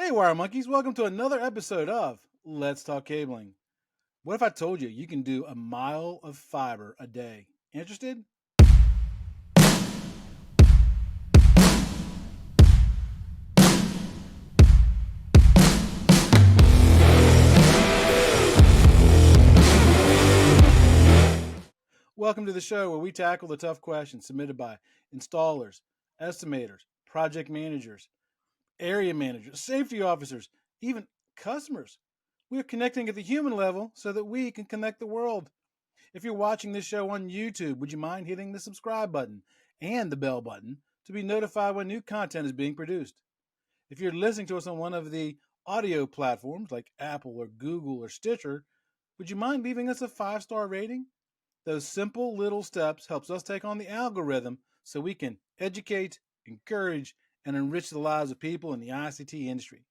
Hey, Wire Monkeys, welcome to another episode of Let's Talk Cabling. What if I told you you can do a mile of fiber a day? Interested? Welcome to the show where we tackle the tough questions submitted by installers, estimators, project managers, area managers, safety officers, even customers. We are connecting at the human level so that we can connect the world. If you're watching this show on YouTube, would you mind hitting the subscribe button and the bell button to be notified when new content is being produced? If you're listening to us on one of the audio platforms like Apple or Google or Stitcher, would you mind leaving us a 5-star rating? Those simple little steps helps us take on the algorithm so we can educate, encourage, and enrich the lives of people in the ICT industry.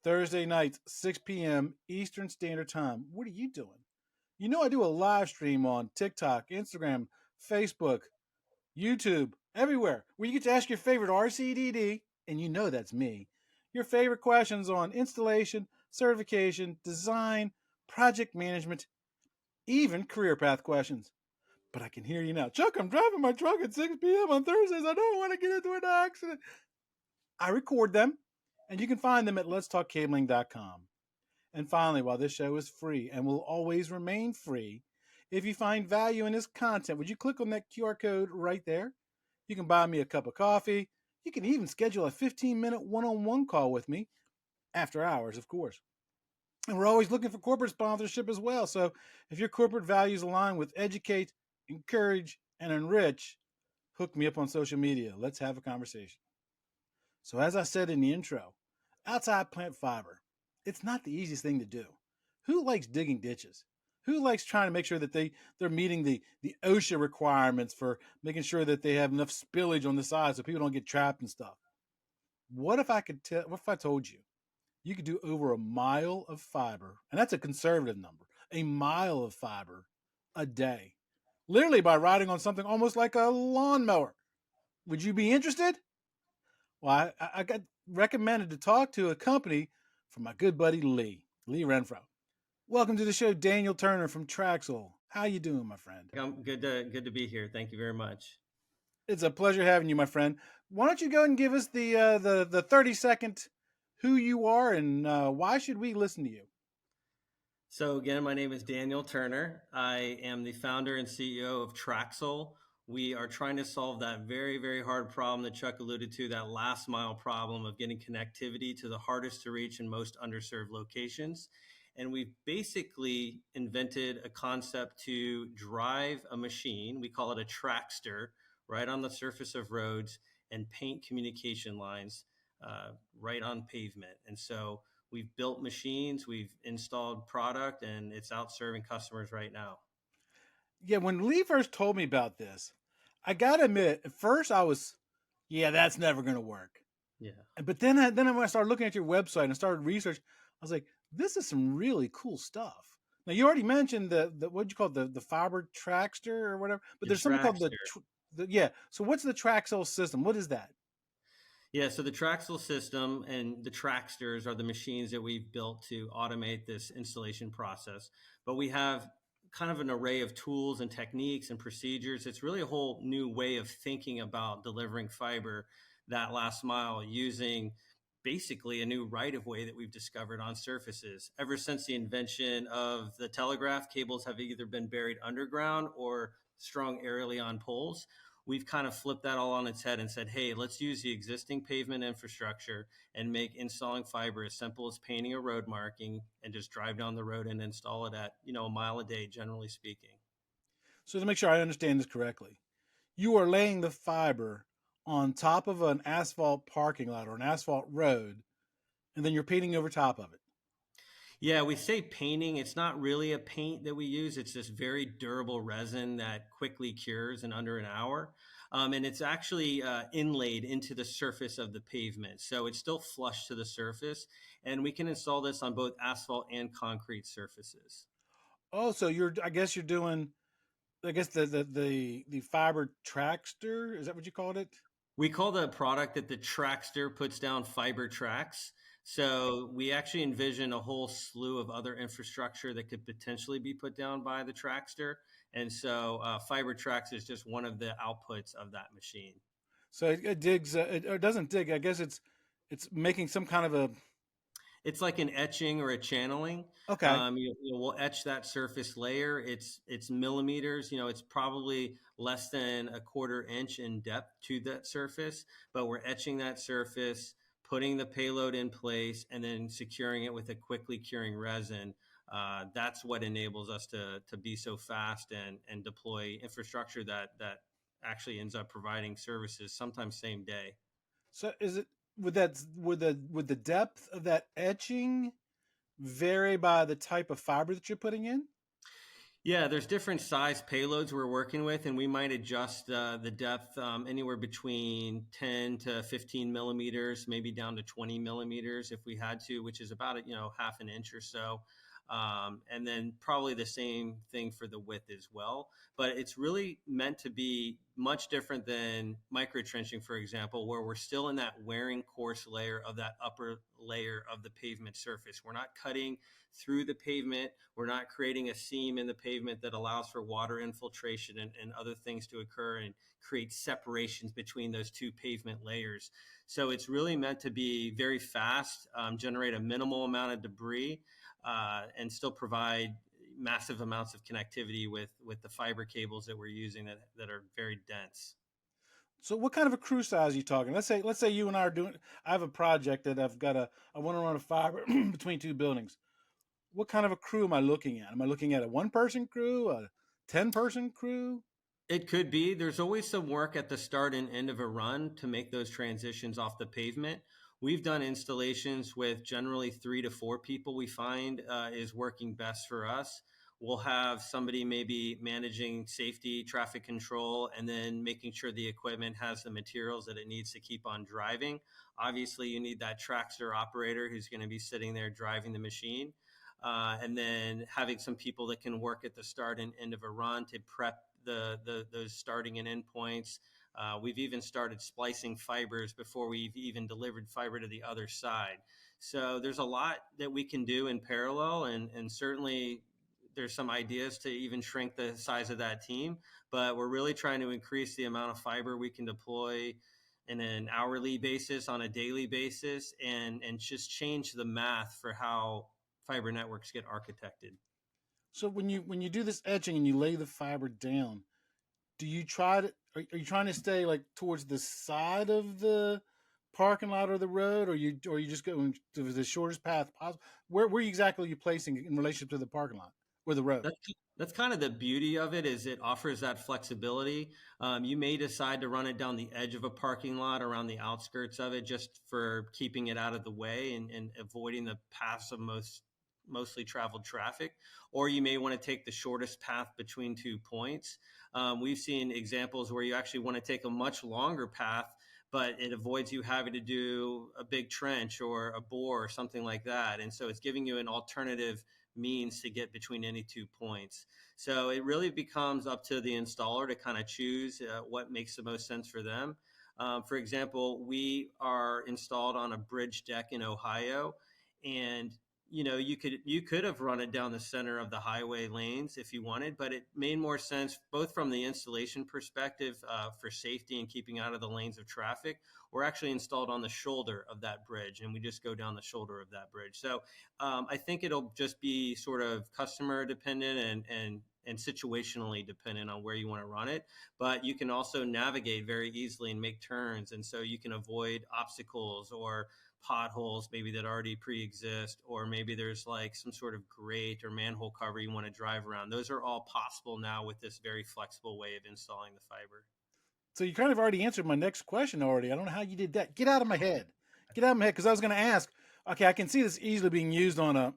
Thursday nights, 6 p.m. Eastern Standard Time. What are you doing? You know I do a live stream on TikTok, Instagram, Facebook, YouTube, everywhere, where you get to ask your favorite RCDD, and you know that's me, your favorite questions on installation, certification, design, project management, even career path questions. But I can hear you now. Chuck, I'm driving my truck at 6 p.m. on Thursdays. I don't want to get into an accident. I record them, and you can find them at letstalkcabling.com. And finally, while this show is free and will always remain free, if you find value in this content, would you click on that QR code right there? You can buy me a cup of coffee. You can even schedule a 15-minute one-on-one call with me, after hours, of course. And we're always looking for corporate sponsorship as well. So if your corporate values align with educate, encourage, and enrich, hook me up on social media. Let's have a conversation. So as I said in the intro, outside plant fiber, it's not the easiest thing to do. Who likes digging ditches? Who likes trying to make sure that they're meeting the OSHA requirements for making sure that they have enough spillage on the side so people don't get trapped and stuff? What if I told you could do over a mile of fiber, and that's a conservative number, a mile of fiber a day, literally by riding on something almost like a lawnmower? Would you be interested? Well, I got recommended to talk to a company from my good buddy Lee Renfro. Welcome to the show, Daniel Turner from TRAXyl. How you doing, my friend? I'm good to be here. Thank you very much. It's a pleasure having you, my friend. Why don't you go and give us the 30-second who you are and why should we listen to you? So again, my name is Daniel Turner. I am the founder and CEO of Traxel. We are trying to solve that very, very hard problem that Chuck alluded to, that last mile problem of getting connectivity to the hardest to reach and most underserved locations. And we've basically invented a concept to drive a machine, we call it a Trackster, right on the surface of roads and paint communication lines right on pavement. And so we've built machines, we've installed product, and it's out serving customers right now. Yeah, when Lee first told me about this, I gotta admit, at first I was, yeah, that's never gonna work. Yeah. But then when I started looking at your website and started research, I was like, this is some really cool stuff. Now you already mentioned the what you call the Fibertraxer or whatever, but The there's something called Trackster. yeah. So what's the TRAXyL system? What is that? Yeah, so the Traxel system and the Tracksters are the machines that we've built to automate this installation process. But we have kind of an array of tools and techniques and procedures. It's really a whole new way of thinking about delivering fiber that last mile using basically a new right of way that we've discovered on surfaces. Ever since the invention of the telegraph, cables have either been buried underground or strung aerially on poles. We've kind of flipped that all on its head and said, hey, let's use the existing pavement infrastructure and make installing fiber as simple as painting a road marking and just drive down the road and install it at, a mile a day, generally speaking. So to make sure I understand this correctly, you are laying the fiber on top of an asphalt parking lot or an asphalt road, and then you're painting over top of it. Yeah, we say painting. It's not really a paint that we use. It's this very durable resin that quickly cures in under an hour. And it's actually inlaid into the surface of the pavement. So it's still flush to the surface. And we can install this on both asphalt and concrete surfaces. Oh, so I guess you're doing, I guess the Fibertraxer, is that what you called it? We call the product that the Trackster puts down Fibertrax. So we actually envision a whole slew of other infrastructure that could potentially be put down by the Trackster. And so Fibertraxer is just one of the outputs of that machine. So it digs, or doesn't dig. I guess it's making some kind of a. It's like an etching or a channeling. Okay. We'll etch that surface layer. It's millimeters. It's probably less than a quarter inch in depth to that surface, but we're etching that surface, putting the payload in place, and then securing it with a quickly curing resin. That's what enables us to be so fast and deploy infrastructure that actually ends up providing services sometimes same day. So is it would the depth of that etching vary by the type of fiber that you're putting in? Yeah, there's different size payloads we're working with, and we might adjust the depth anywhere between 10 to 15 millimeters, maybe down to 20 millimeters if we had to, which is about half an inch or so. And then probably the same thing for the width as well. But it's really meant to be much different than micro trenching, for example, where we're still in that wearing coarse layer of that upper layer of the pavement surface. We're not cutting through the pavement. We're not creating a seam in the pavement that allows for water infiltration and other things to occur and create separations between those two pavement layers. So it's really meant to be very fast, generate a minimal amount of debris, and still provide massive amounts of connectivity with the fiber cables that we're using that are very dense. So what kind of a crew size are you talking? Let's say you and I are doing. I have a project that I want to run a fiber between two buildings. What kind of a crew am I looking at? Am I looking at a 1-person crew, a 10-person crew? It could be. There's always some work at the start and end of a run to make those transitions off the pavement. We've done installations with generally 3 to 4 people we find is working best for us. We'll have somebody maybe managing safety, traffic control, and then making sure the equipment has the materials that it needs to keep on driving. Obviously, you need that Traxter operator who's going to be sitting there driving the machine. And then having some people that can work at the start and end of a run to prep those starting and end points. We've even started splicing fibers before we've even delivered fiber to the other side. So there's a lot that we can do in parallel, and certainly there's some ideas to even shrink the size of that team, but we're really trying to increase the amount of fiber we can deploy in an hourly basis, on a daily basis, and just change the math for how fiber networks get architected. So when you do this etching and you lay the fiber down, do you try to are you trying to stay like towards the side of the parking lot or the road, or you just going to the shortest path possible? Where exactly are you placing it in relationship to the parking lot or the road? That's that's kind of the beauty of it, is it offers that flexibility. You may decide to run it down the edge of a parking lot around the outskirts of it, just for keeping it out of the way and avoiding the paths of mostly traveled traffic. Or you may want to take the shortest path between 2 points. We've seen examples where you actually want to take a much longer path, but it avoids you having to do a big trench or a bore or something like that. And so it's giving you an alternative means to get between any 2 points. So it really becomes up to the installer to kind of choose what makes the most sense for them. For example, we are installed on a bridge deck in Ohio, and you could have run it down the center of the highway lanes if you wanted, but it made more sense both from the installation perspective, for safety and keeping out of the lanes of traffic. We're actually installed on the shoulder of that bridge, and we just go down the shoulder of that bridge. So I think it'll just be sort of customer dependent and situationally dependent on where you want to run it. But you can also navigate very easily and make turns, and so you can avoid obstacles or potholes maybe that already pre-exist, or maybe there's like some sort of grate or manhole cover you want to drive around. Those are all possible now with this very flexible way of installing the fiber. So you kind of already answered my next question already. I don't know how you did that. Get out of my head. Get out of my head, because I was going to ask. Okay, I can see this easily being used on a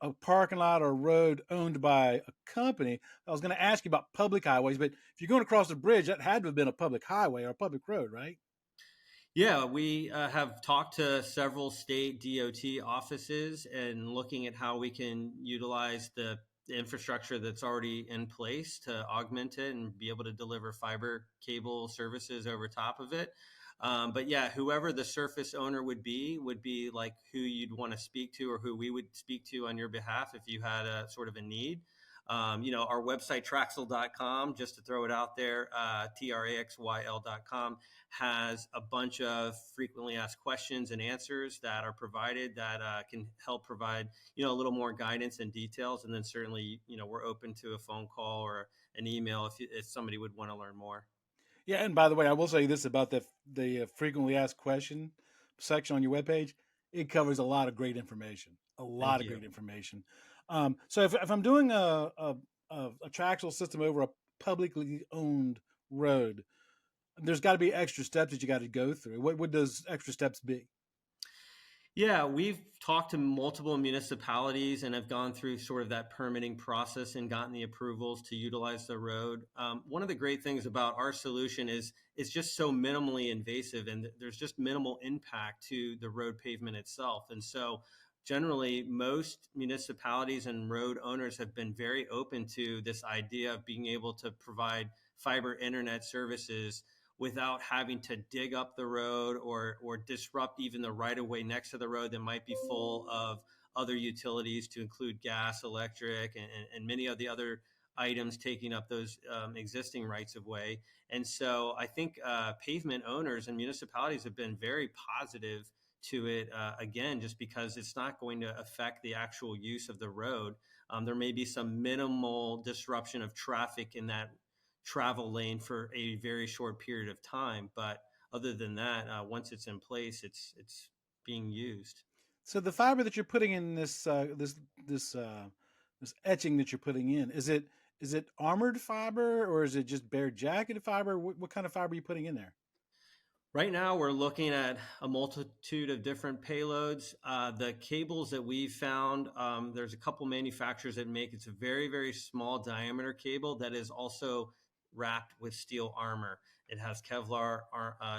a parking lot or a road owned by a company. I was going to ask you about public highways, but if you're going across a bridge, that had to have been a public highway or a public road, right? Yeah, we have talked to several state DOT offices and looking at how we can utilize the infrastructure that's already in place to augment it and be able to deliver fiber cable services over top of it. But yeah, whoever the surface owner would be like who you'd want to speak to, or who we would speak to on your behalf if you had a sort of a need. Our website, TRAXyL.com, just to throw it out there, TRAXyL.com, has a bunch of frequently asked questions and answers that are provided that can help provide, a little more guidance and details. And then certainly, we're open to a phone call or an email if somebody would want to learn more. Yeah, and by the way, I will say this about the frequently asked question section on your webpage. It covers a lot of great information. A lot Thank of you. great information. So if I'm doing a Traxel system over a publicly owned road, there's got to be extra steps that you got to go through. What would those extra steps be? Yeah, we've talked to multiple municipalities and have gone through sort of that permitting process and gotten the approvals to utilize the road. One of the great things about our solution is it's just so minimally invasive, and there's just minimal impact to the road pavement itself. And so generally, most municipalities and road owners have been very open to this idea of being able to provide fiber internet services without having to dig up the road or disrupt even the right of way next to the road that might be full of other utilities, to include gas, electric, and many of the other items taking up those existing rights of way. And so I think pavement owners and municipalities have been very positive to it, again, just because it's not going to affect the actual use of the road. There may be some minimal disruption of traffic in that travel lane for a very short period of time. But other than that, once it's in place, it's being used. So the fiber that you're putting in this etching that you're putting in, is it armored fiber or is it just bare jacketed fiber? What kind of fiber are you putting in there? Right now, we're looking at a multitude of different payloads. The cables that we've found, there's a couple manufacturers that make it's a very, very small diameter cable that is also wrapped with steel armor. It has Kevlar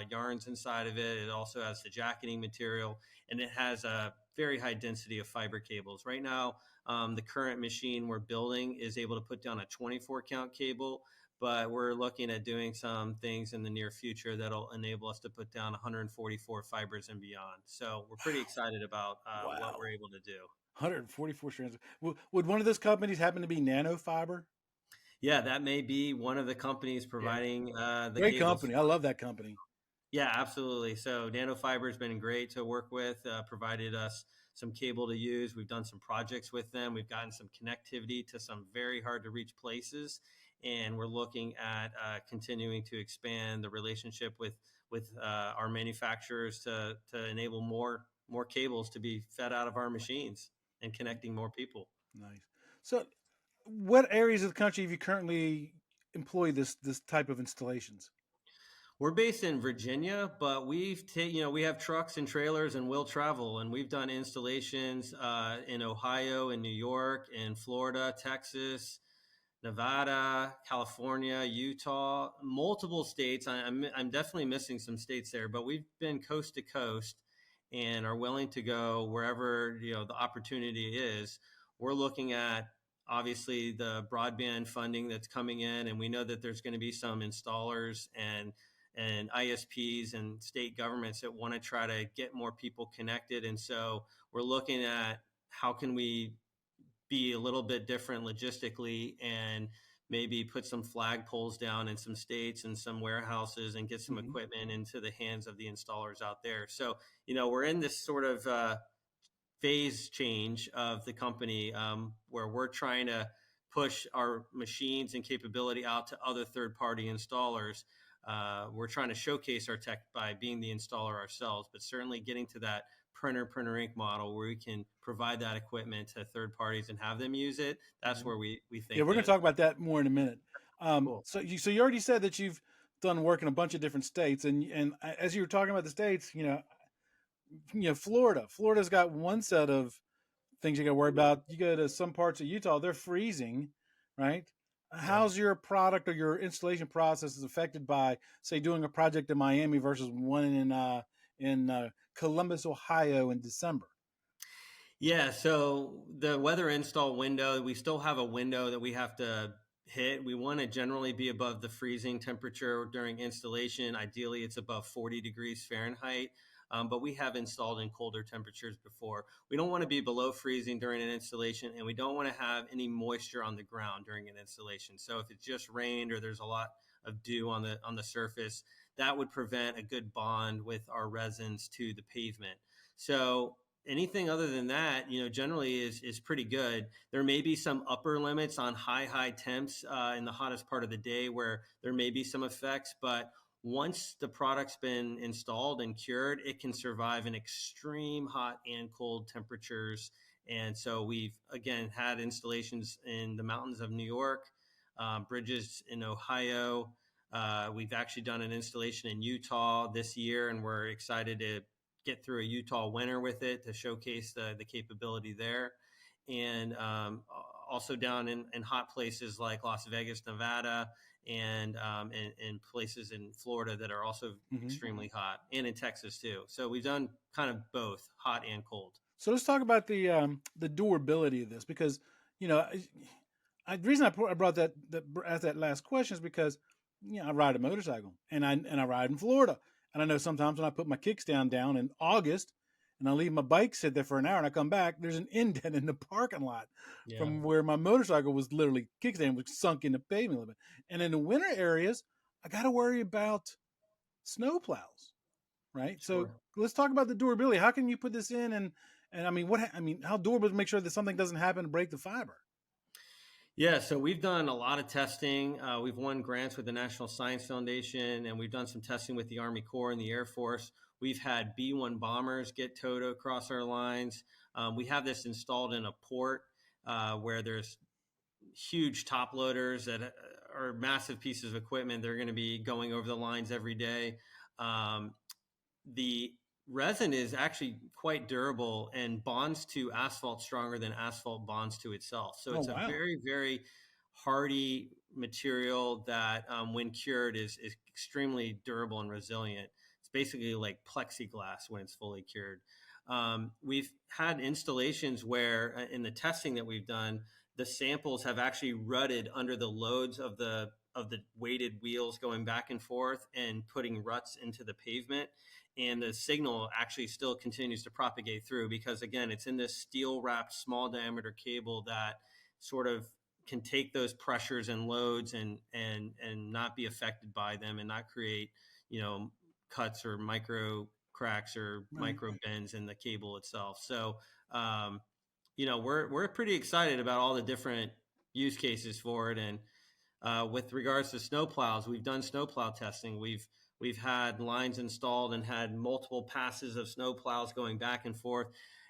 yarns inside of it. It also has the jacketing material, and it has a very high density of fiber cables. Right now, the current machine we're building is able to put down a 24 count cable, but we're looking at doing some things in the near future that'll enable us to put down 144 fibers and beyond. So we're pretty excited about what Wow. we're able to do. 144 strands. Would one of those companies happen to be Nanofiber? Yeah, that may be one of the companies Yeah. providing the Great cables. company. I love that company. Yeah, absolutely. So Nanofiber has been great to work with, provided us some cable to use. We've done some projects with them. We've gotten some connectivity to some very hard to reach places, and we're looking at continuing to expand the relationship with our manufacturers to enable more cables to be fed out of our machines and connecting more people. Nice. So, what areas of the country have you currently employed this type of installations? We're based in Virginia, but we have trucks and trailers and will travel, and we've done installations in Ohio, in New York, in Florida, Texas, Nevada, California, Utah, multiple states. I'm definitely missing some states there, but we've been coast to coast and are willing to go wherever the opportunity is. We're looking at obviously the broadband funding that's coming in, and we know that there's going to be some installers and ISPs and state governments that want to try to get more people connected. And so we're looking at how can we be a little bit different logistically and maybe put some flag poles down in some states and some warehouses and get some Hmm. equipment into the hands of the installers out there. So, we're in this sort of phase change of the company, where we're trying to push our machines and capability out to other third-party installers. We're trying to showcase our tech by being the installer ourselves, but certainly getting to that printer ink model where we can provide that equipment to third parties and have them use it. That's Right. where we Yeah, think we're going that. to talk about that more in a minute. Cool. So you already said that you've done work in a bunch of different states, and as you were talking about the states, Florida's got one set of things you got to worry about. You go to some parts of Utah, they're freezing, right? Yep. How's your product or your installation process is affected by, say, doing a project in Miami versus one in Columbus, Ohio, in December? Yeah, so the weather install window, we still have a window that we have to hit. We want to generally be above the freezing temperature during installation. Ideally, it's above 40 degrees Fahrenheit. But we have installed in colder temperatures before. We don't want to be below freezing during an installation, and we don't want to have any moisture on the ground during an installation. So if it just rained or there's a lot of dew on the surface, that would prevent a good bond with our resins to the pavement. So anything other than that, generally is pretty good. There may be some upper limits on high temps in the hottest part of the day where there may be some effects, but once the product's been installed and cured, it can survive in extreme hot and cold temperatures. And so we've, again, had installations in the mountains of New York, bridges in Ohio. We've actually done an installation in Utah this year, and we're excited to get through a Utah winter with it to showcase the capability there. And also down in hot places like Las Vegas, Nevada, and in places in Florida that are also extremely hot, and in Texas too. So we've done kind of both hot and cold. So let's talk about the durability of this, because the reason I brought that asked that last question is because I ride a motorcycle and I ride in Florida, and I know sometimes when I put my kickstand down in August and I leave my bike sit there for an hour and I come back, there's an indent in the parking lot from where my motorcycle was literally kickstand was sunk in the pavement a little bit. And in the winter areas, I got to worry about snow plows, right? Sure. So let's talk about the durability. How can you put this in, and how durable to make sure that something doesn't happen to break the fiber? Yeah, so we've done a lot of testing. We've won grants with the National Science Foundation, and we've done some testing with the Army Corps and the Air Force. We've had B-1 bombers get towed across our lines. We have this installed in a port where there's huge top loaders that are massive pieces of equipment. They're going to be going over the lines every day. The resin is actually quite durable and bonds to asphalt stronger than asphalt bonds to itself. So it's a very, very hardy material that when cured is extremely durable and resilient. It's basically like plexiglass when it's fully cured. We've had installations where in the testing that we've done, the samples have actually rutted under the loads of the weighted wheels going back and forth and putting ruts into the pavement. And the signal actually still continues to propagate through because, again, it's in this steel wrapped small diameter cable that sort of can take those pressures and loads and not be affected by them and not create, cuts or micro cracks or micro bends in the cable itself. So, we're pretty excited about all the different use cases for it. And with regards to snow plows, we've done snow plow testing. We've had lines installed and had multiple passes of snow plows going back and forth.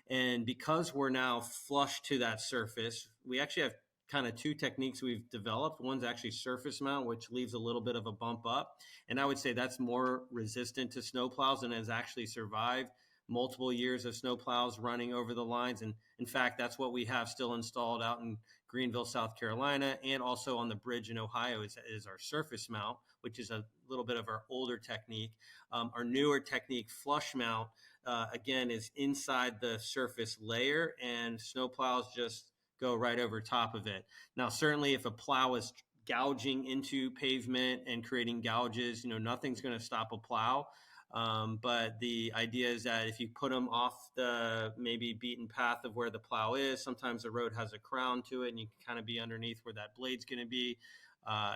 And because we're now flush to that surface, we actually have kind of two techniques we've developed. One's actually surface mount, which leaves a little bit of a bump up. And I would say that's more resistant to snow plows and has actually survived multiple years of snow plows running over the lines. And in fact, that's what we have still installed out in Greenville, South Carolina, and also on the bridge in Ohio is our surface mount, which is a little bit of our older technique. Our newer technique, flush mount, again, is inside the surface layer, and snow plows just go right over top of it. Now, certainly if a plow is gouging into pavement and creating gouges, nothing's going to stop a plow. But the idea is that if you put them off the maybe beaten path of where the plow is, sometimes the road has a crown to it and you can kind of be underneath where that blade's going to be.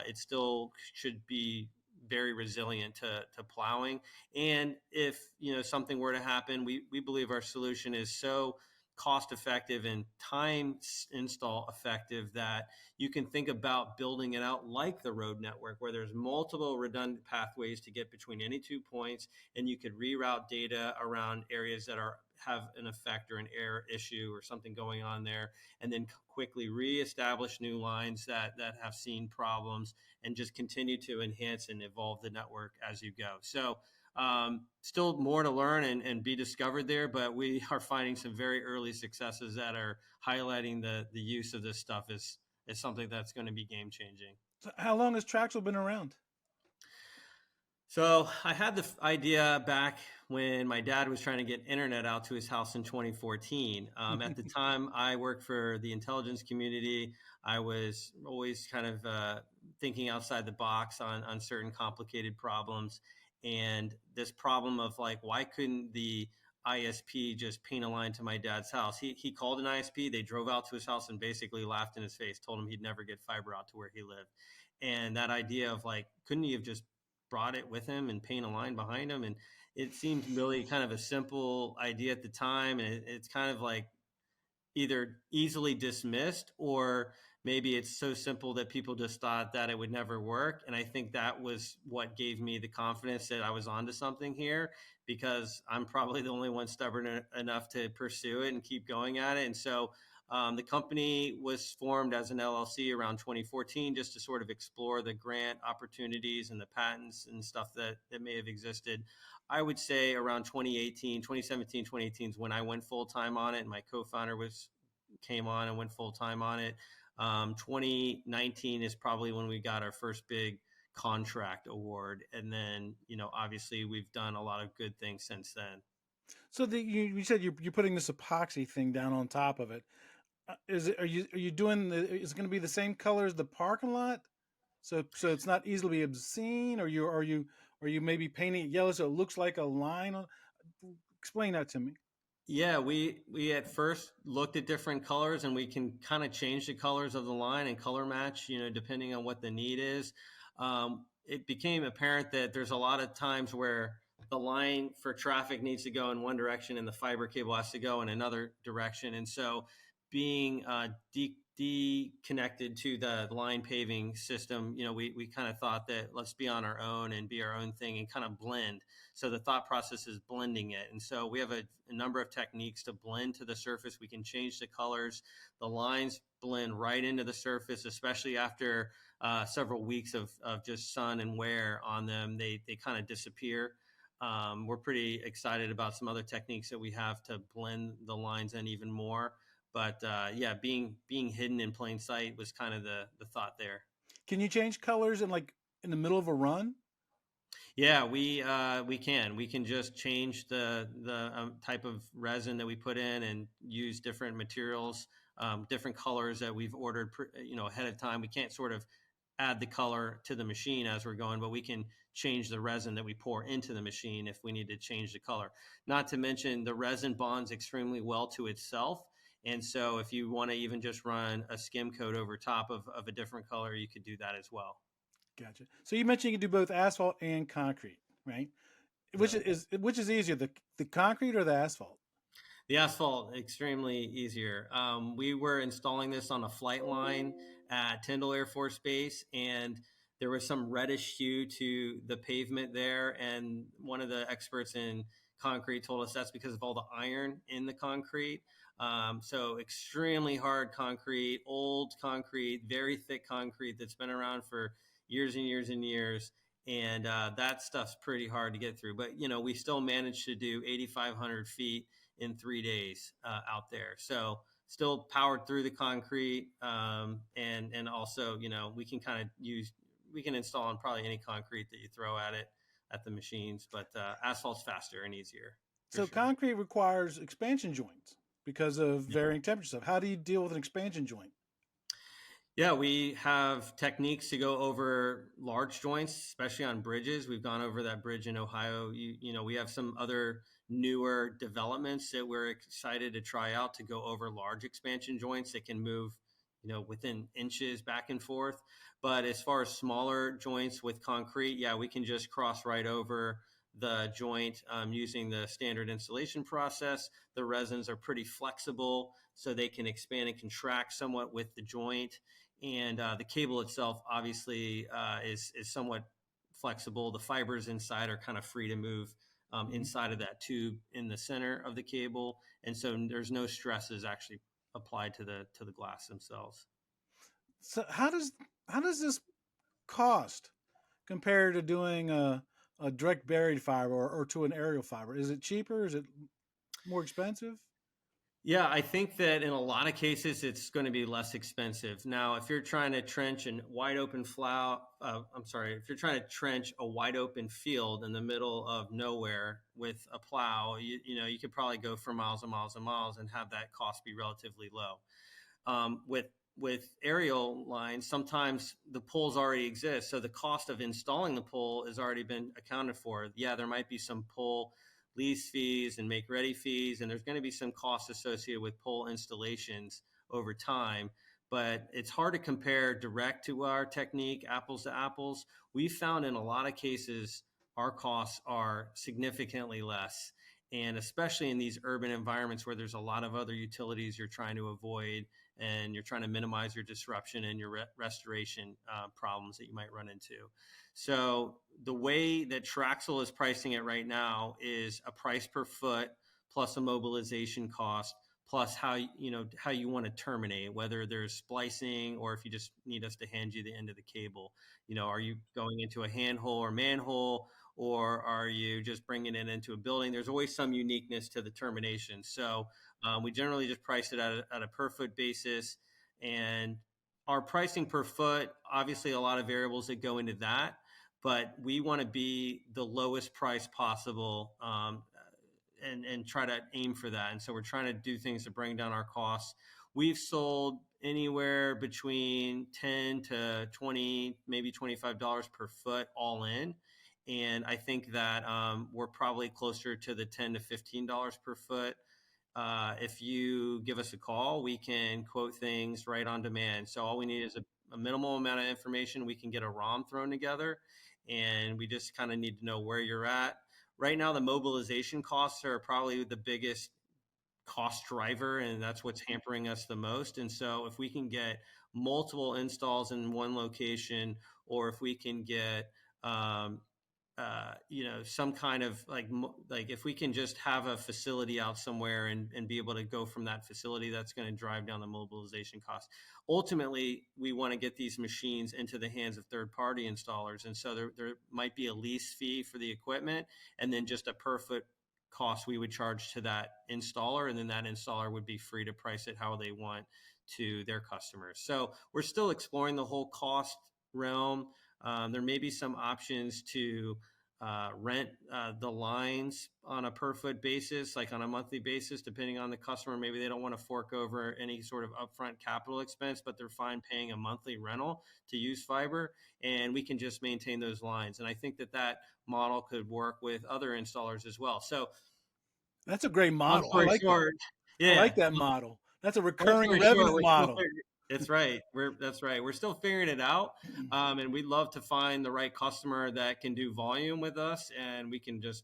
It still should be very resilient to plowing. And if, something were to happen, we believe our solution is so cost effective and time install effective that you can think about building it out like the road network, where there's multiple redundant pathways to get between any 2 points, and you could reroute data around areas that have an effect or an error issue or something going on there, and then quickly reestablish new lines that have seen problems, and just continue to enhance and evolve the network as you go. So still more to learn and be discovered there, but we are finding some very early successes that are highlighting the use of this stuff is something that's going to be game changing. So how long has Traxel been around? So I had the idea back when my dad was trying to get internet out to his house in 2014. At the time, I worked for the intelligence community. I was always kind of thinking outside the box on certain complicated problems. And this problem of like, why couldn't the ISP just paint a line to my dad's house? He called an ISP. They drove out to his house and basically laughed in his face, told him he'd never get fiber out to where he lived. And that idea of like, couldn't he have just brought it with him and paint a line behind him? And it seemed really kind of a simple idea at the time. And it's kind of like either easily dismissed, or maybe it's so simple that people just thought that it would never work. And I think that was what gave me the confidence that I was onto something here, because I'm probably the only one stubborn enough to pursue it and keep going at it. And so the company was formed as an LLC around 2014, just to sort of explore the grant opportunities and the patents and stuff that may have existed. I would say around 2018, 2017, 2018 is when I went full time on it, and my co-founder came on and went full time on it. 2019 is probably when we got our first big contract award, and then obviously we've done a lot of good things since then. So you said you're putting this epoxy thing down on top of it. Is it are you doing is it going to be the same color as the parking lot? So it's not easily obscene, or you maybe painting it yellow so it looks like a line? Explain that to me. Yeah, we at first looked at different colors, and we can kind of change the colors of the line and color match, depending on what the need is. It became apparent that there's a lot of times where the line for traffic needs to go in one direction and the fiber cable has to go in another direction. And so being connected to the line paving system, we kind of thought that let's be on our own and be our own thing and kind of blend. So the thought process is blending it. And so we have a number of techniques to blend to the surface. We can change the colors. The lines blend right into the surface, especially after several weeks of just sun and wear on them. They kind of disappear. We're pretty excited about some other techniques that we have to blend the lines in even more. But yeah, being hidden in plain sight was kind of the thought there. Can you change colors in the middle of a run? Yeah, we can. We can just change the type of resin that we put in and use different materials, different colors that we've ordered, ahead of time. We can't sort of add the color to the machine as we're going, but we can change the resin that we pour into the machine if we need to change the color. Not to mention the resin bonds extremely well to itself. And so if you want to even just run a skim coat over top of a different color, you could do that as well. Gotcha. So you mentioned you can do both asphalt and concrete, right? Which Right. is easier, the concrete or the asphalt? The asphalt, extremely easier. We were installing this on a flight line at Tyndall Air Force Base, and there was some reddish hue to the pavement there. And one of the experts in concrete told us that's because of all the iron in the concrete. So extremely hard concrete, old concrete, very thick concrete that's been around for years and years and years. And that stuff's pretty hard to get through. But, we still managed to do 8,500 feet in 3 days out there. So still powered through the concrete, and also we can install on probably any concrete that you throw at it at the machines, but asphalt's faster and easier for So sure. concrete requires expansion joints because of varying temperatures. How do you deal with an expansion joint? Yeah, we have techniques to go over large joints, especially on bridges. We've gone over that bridge in Ohio. We have some other newer developments that we're excited to try out to go over large expansion joints that can move, within inches back and forth. But as far as smaller joints with concrete, yeah, we can just cross right over the joint using the standard installation process. The resins are pretty flexible, so they can expand and contract somewhat with the joint. And the cable itself obviously is somewhat flexible. The fibers inside are kind of free to move Mhm. inside of that tube in the center of the cable, and so there's no stresses actually applied to the glass themselves. So how does this cost compared to doing a direct buried fiber or to an aerial fiber? Is it cheaper? Is it more expensive? Yeah, I think that in a lot of cases it's going to be less expensive. Now, if you're trying to trench a wide open if you're trying to trench a wide open field in the middle of nowhere with a plow, you could probably go for miles and miles and miles and have that cost be relatively low. With aerial lines, sometimes the poles already exist, so the cost of installing the pole has already been accounted for. Yeah, there might be some pole lease fees and make ready fees, and there's going to be some costs associated with pole installations over time. But it's hard to compare direct to our technique, apples to apples. We found in a lot of cases our costs are significantly less. And especially in these urban environments where there's a lot of other utilities you're trying to avoid, and you're trying to minimize your disruption and your restoration problems that you might run into. So the way that Traxel is pricing it right now is a price per foot plus a mobilization cost plus how you want to terminate, whether there's splicing or if you just need us to hand you the end of the cable. Are you going into a handhole or manhole, or are you just bringing it into a building? There's always some uniqueness to the termination. So we generally just price it at a per foot basis, and our pricing per foot, obviously a lot of variables that go into that, but we want to be the lowest price possible, and try to aim for that. And so we're trying to do things to bring down our costs. We've sold anywhere between 10 to 20, maybe $25 per foot all in. And I think that we're probably closer to the $10 to $15 per foot. If you give us a call, we can quote things right on demand. So all we need is a minimal amount of information. We can get a ROM thrown together, and we just kind of need to know where you're at. Right now, the mobilization costs are probably the biggest cost driver, and that's what's hampering us the most. And so if we can get multiple installs in one location, or if we can get some kind of like if we can just have a facility out somewhere and be able to go from that facility, that's going to drive down the mobilization cost. Ultimately, we want to get these machines into the hands of third-party installers, and so there might be a lease fee for the equipment, and then just a per foot cost we would charge to that installer, and then that installer would be free to price it how they want to their customers. So we're still exploring the whole cost realm. There may be some options to rent the lines on a per foot basis, like on a monthly basis, depending on the customer. Maybe they don't want to fork over any sort of upfront capital expense, but they're fine paying a monthly rental to use fiber, and we can just maintain those lines. And I think that model could work with other installers as well. So That's a great long model. I story like that. short, I yeah. like that model. That's a Long recurring story revenue short, model. that's right. That's right. We're still figuring it out, and we'd love to find the right customer that can do volume with us, and we can just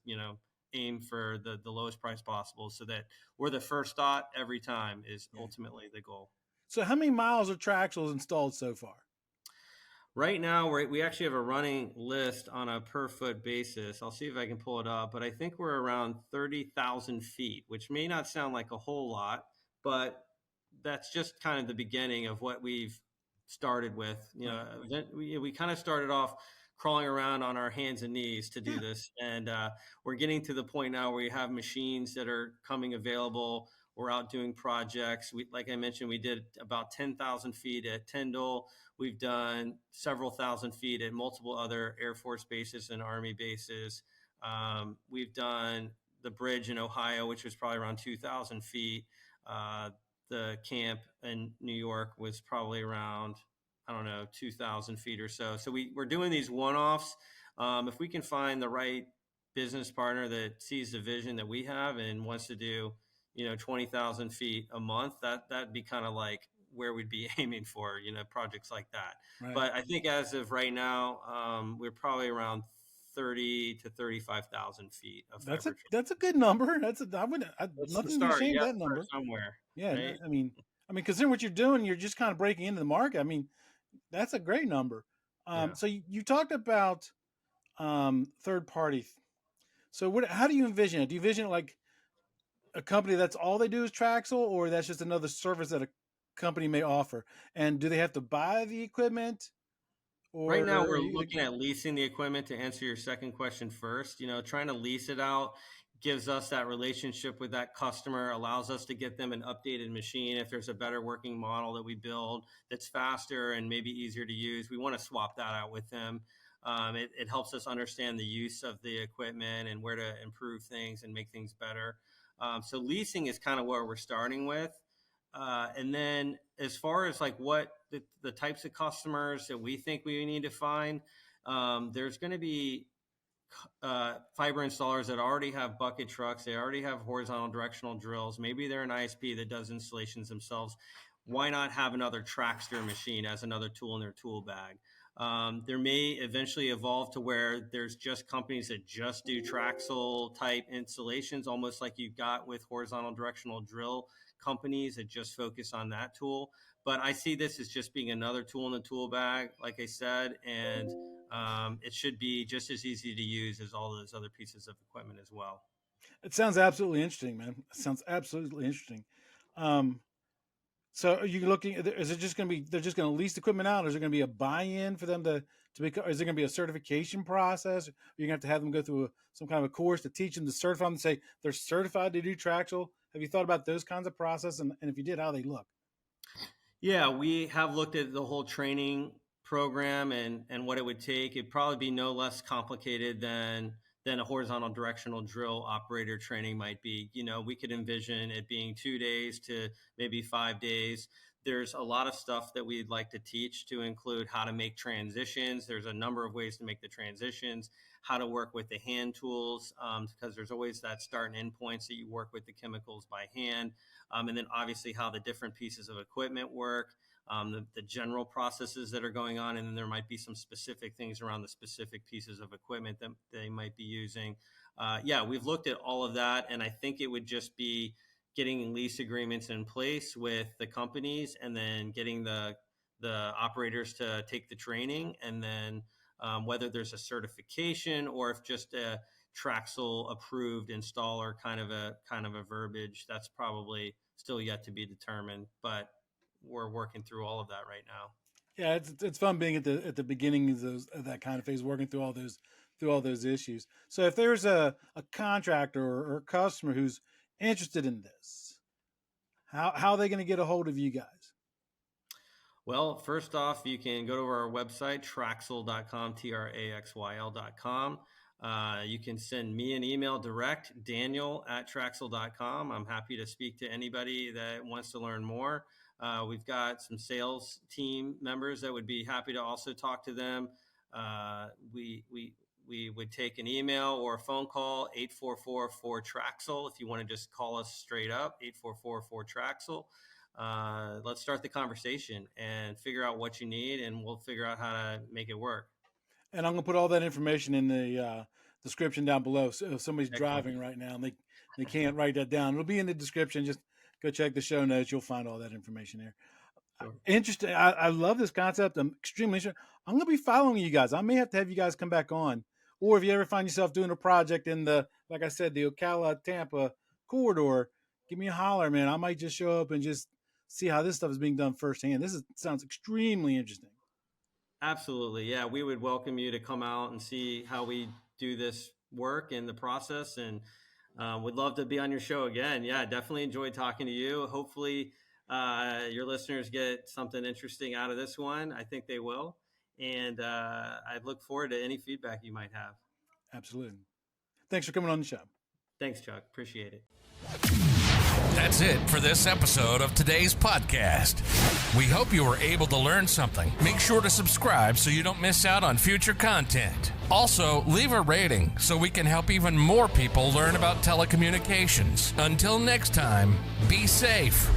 aim for the lowest price possible, so that we're the first thought every time is ultimately the goal. So how many miles of TRAXyL's installed so far? Right now, we actually have a running list on a per foot basis. I'll see if I can pull it up, but I think we're around 30,000 feet, which may not sound like a whole lot, but that's just kind of the beginning of what we've started with. We kind of started off crawling around on our hands and knees to do this, and we're getting to the point now where we have machines that are coming available. We're out doing projects. Like I mentioned, we did about 10,000 feet at Tyndall. We've done several thousand feet at multiple other Air Force bases and Army bases. We've done the bridge in Ohio, which was probably around 2,000 feet. The camp in New York was probably around, I don't know, 2,000 feet or so. So we're doing these one-offs. If we can find the right business partner that sees the vision that we have and wants to do, 20,000 feet a month, that'd be kind of like where we'd be aiming for, projects like that. Right. But I think as of right now, we're probably around 30 to 35,000 feet of fiber. That's a good number. Nothing to be ashamed of that number. Somewhere. Yeah, right? I mean, considering what you're doing, you're just kind of breaking into the market. I mean, that's a great number. Yeah. So you talked about third party. So how do you envision it? Do you envision it like a company that's all they do is Traxel, or that's just another service that a company may offer? And do they have to buy the equipment? Or right now, we're looking at leasing the equipment. To answer your second question first, trying to lease it out gives us that relationship with that customer, allows us to get them an updated machine. If there's a better working model that we build that's faster and maybe easier to use, we want to swap that out with them. It helps us understand the use of the equipment and where to improve things and make things better. So leasing is kind of where we're starting with. And then as far as like what the types of customers that we think we need to find, there's going to be fiber installers that already have bucket trucks. They already have horizontal directional drills. Maybe they're an ISP that does installations themselves. Why not have another Trackster machine as another tool in their tool bag? There may eventually evolve to where there's just companies that just do Traxel type installations, almost like you've got with horizontal directional drill companies that just focus on that tool. But I see this as just being another tool in the tool bag, like I said, and it should be just as easy to use as all those other pieces of equipment as well. It sounds absolutely interesting, man. It sounds absolutely interesting. So are you looking, is it just going to be, they're just going to lease the equipment out? Or is there going to be a buy-in for them to become, is there going to be a certification process? Or you're going to have them go through some kind of a course to teach them to certify them and say they're certified to do Traxel? Have you thought about those kinds of process? And if you did, how they look? Yeah, we have looked at the whole training program and what it would take. It'd probably be no less complicated than a horizontal directional drill operator training might be. You know, we could envision it being 2 days to maybe 5 days. There's a lot of stuff that we'd like to teach to include how to make transitions. There's a number of ways to make the transitions, how to work with the hand tools, because there's always that start and end points that you work with the chemicals by hand. And then obviously how the different pieces of equipment work, the general processes that are going on. And then there might be some specific things around the specific pieces of equipment that they might be using. Yeah, we've looked at all of that. And I think it would just be getting lease agreements in place with the companies and then getting the operators to take the training. And then whether there's a certification or if just a Traxel approved installer kind of a verbiage, that's probably still yet to be determined, but we're working through all of that right now. Yeah, it's fun being at the beginning of that kind of phase, working through all those issues. So if there's a contractor or a customer who's interested in this, how are they going to get a hold of you guys? Well, first off, you can go to our website, TRAXyL.com, TRAXYL.com. You can send me an email direct, Daniel@TRAXyL.com. I'm happy to speak to anybody that wants to learn more. We've got some sales team members that would be happy to also talk to them. We would take an email or a phone call, 844-4TRAXyL. If you want to just call us straight up, 844-4TRAXyL. Let's start the conversation and figure out what you need, and we'll figure out how to make it work. And I'm going to put all that information in the description down below. So if somebody's driving right now and they can't write that down, it'll be in the description. Just go check the show notes. You'll find all that information there. Sure. Interesting. I love this concept. I'm extremely interested. I'm going to be following you guys. I may have to have you guys come back on. Or if you ever find yourself doing a project in like I said, the Ocala-Tampa corridor, give me a holler, man. I might just show up and just see how this stuff is being done firsthand. Sounds extremely interesting. Absolutely. Yeah, we would welcome you to come out and see how we do this work and the process, and would love to be on your show again. Yeah, definitely enjoyed talking to you. Hopefully your listeners get something interesting out of this one. I think they will. And I look forward to any feedback you might have. Absolutely. Thanks for coming on the show. Thanks, Chuck. Appreciate it. That's it for this episode of today's podcast. We hope you were able to learn something. Make sure to subscribe so you don't miss out on future content. Also, leave a rating so we can help even more people learn about telecommunications. Until next time, be safe.